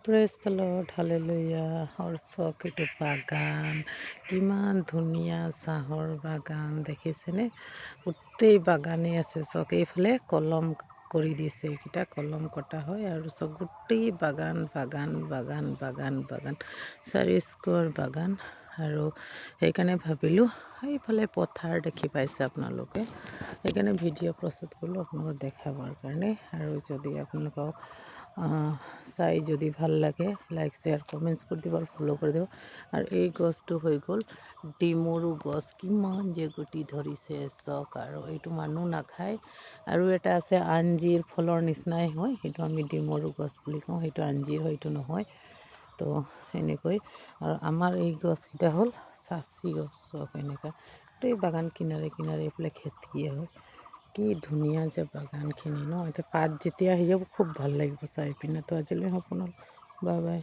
Press তলত hallelujah হৰ্ষক এইটো বাগান কিমান ধুনীয়া চাহৰ বাগান দেখিছেনে। গোটেই বাগানেই আছে চক এইফালে কলম কৰি দিছে, এইকেইটা কলম কটা হয় আৰু চক গোটেই বাগান বাগান বাগান বাগান বাগান 4 স্কুৱাৰ বাগান। আৰু সেইকাৰণে ভাবিলোঁ সেইফালে পথাৰ দেখি পাইছে আপোনালোকে, সেইকাৰণে ভিডিঅ' প্ৰস্তুত কৰিলোঁ আপোনালোকক দেখাবৰ কাৰণে। আৰু যদি আপোনালোকক চাই যদি ভাল লাগে লাইক শ্বেয়াৰ কমেণ্টছ কৰি দিব আৰু ফ'ল' কৰি দিব। আৰু এই গছটো হৈ গ'ল ডিমৰু গছ, কিমান যে গুটি ধৰিছে চক। আৰু এইটো মানুহ নাখায়। আৰু এটা আছে আঞ্জীৰ ফলৰ নিচিনাই হয়, সেইটো আমি ডিমৰু গছ বুলি কওঁ, সেইটো আঞ্জীৰ হয়তো নহয়। তো এনেকৈ আৰু আমাৰ এই গছকেইটা হ'ল চাচি গছ চক এনেকুৱা। গোটেই বাগান কিনাৰে কিনাৰে এইফালে খেতিয়ে হয়, কি ধুনীয়া যে বাগানখিনি ন। এতিয়া পাত যেতিয়া আহি যাব খুব ভাল লাগিব চাই পিনে। তো আজিলৈ সম্পূৰ্ণ, বাই বাই।